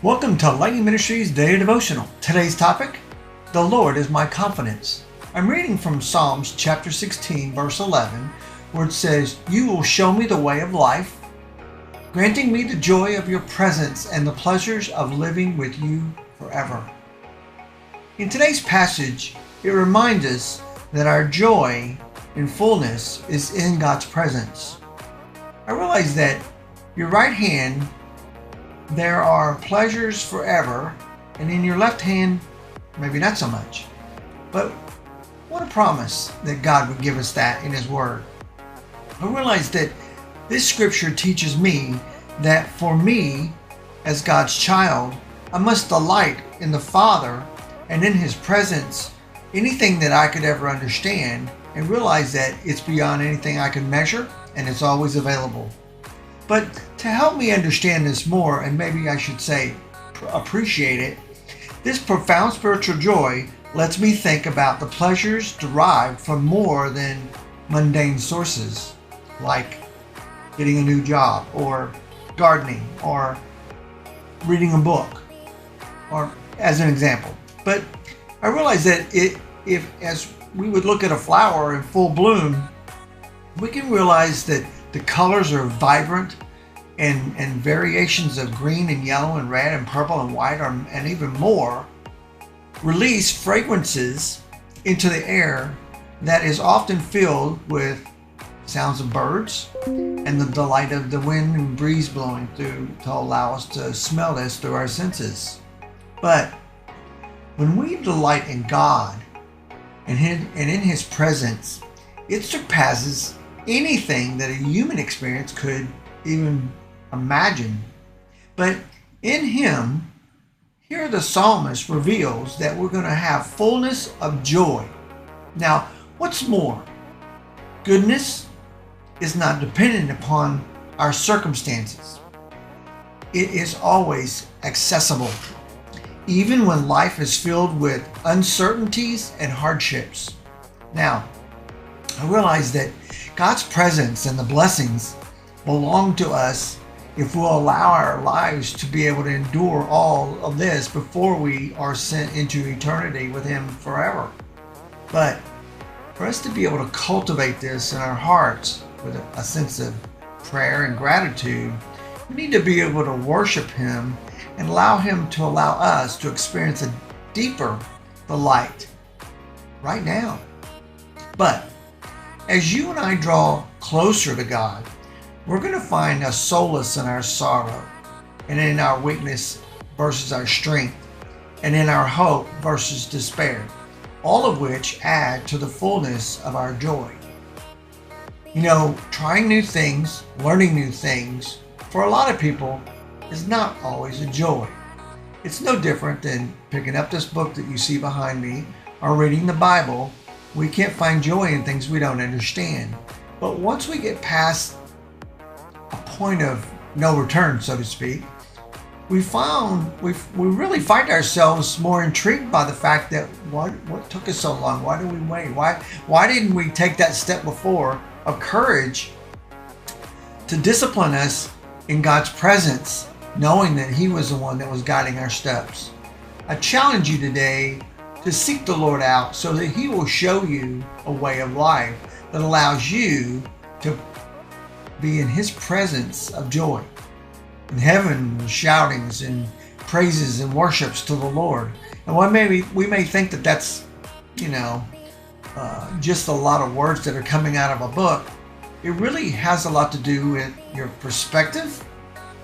Welcome to Lightning Ministries Daily Devotional. Today's topic, the Lord is my confidence. I'm reading from Psalms chapter 16, verse 11, where it says, "You will show me the way of life, granting me the joy of your presence and the pleasures of living with you forever." In today's passage, it reminds us that our joy in fullness is in God's presence. I realize that your right hand there are pleasures forever, and in your left hand, maybe not so much. But what a promise that God would give us that in His Word. I realize that this scripture teaches me that for me, as God's child, I must delight in the Father and in His presence, anything that I could ever understand, and realize that it's beyond anything I can measure, and it's always available. But to help me understand this more, and maybe I should say appreciate it, this profound spiritual joy lets me think about the pleasures derived from more than mundane sources, like getting a new job, or gardening, or reading a book, or as an example. But I realize that if as we would look at a flower in full bloom, we can realize that the colors are vibrant, and variations of green and yellow and red and purple and white and even more release fragrances into the air that is often filled with sounds of birds and the delight of the wind and breeze blowing through to allow us to smell this through our senses. But when we delight in God and in His presence, it surpasses anything that a human experience could even imagine. But in Him, here the psalmist reveals that we're going to have fullness of joy. Now, what's more, goodness is not dependent upon our circumstances. It is always accessible, even when life is filled with uncertainties and hardships. Now, I realize that God's presence and the blessings belong to us if we'll allow our lives to be able to endure all of this before we are sent into eternity with Him forever. But for us to be able to cultivate this in our hearts with a sense of prayer and gratitude, we need to be able to worship Him and allow Him to allow us to experience a deeper delight right now. But as you and I draw closer to God, we're going to find a solace in our sorrow, and in our weakness versus our strength, and in our hope versus despair, all of which add to the fullness of our joy. You know, trying new things, learning new things, for a lot of people is not always a joy. It's no different than picking up this book that you see behind me, or reading the Bible. We can't find joy in things we don't understand. But once we get past a point of no return, so to speak, we really find ourselves more intrigued by the fact that what took us so long? Why did we wait? Why didn't we take that step before of courage to discipline us in God's presence, knowing that He was the one that was guiding our steps? I challenge you today to seek the Lord out so that He will show you a way of life that allows you to be in His presence of joy. In heaven, shoutings and praises and worships to the Lord. And we may think that that's, just a lot of words that are coming out of a book. It really has a lot to do with your perspective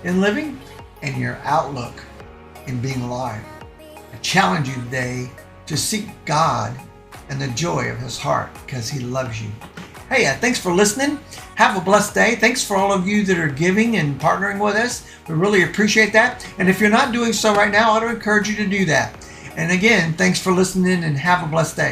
in living and your outlook in being alive. I challenge you today to seek God and the joy of His heart, because He loves you. Hey, thanks for listening. Have a blessed day. Thanks for all of you that are giving and partnering with us. We really appreciate that. And if you're not doing so right now, I would encourage you to do that. And again, thanks for listening and have a blessed day.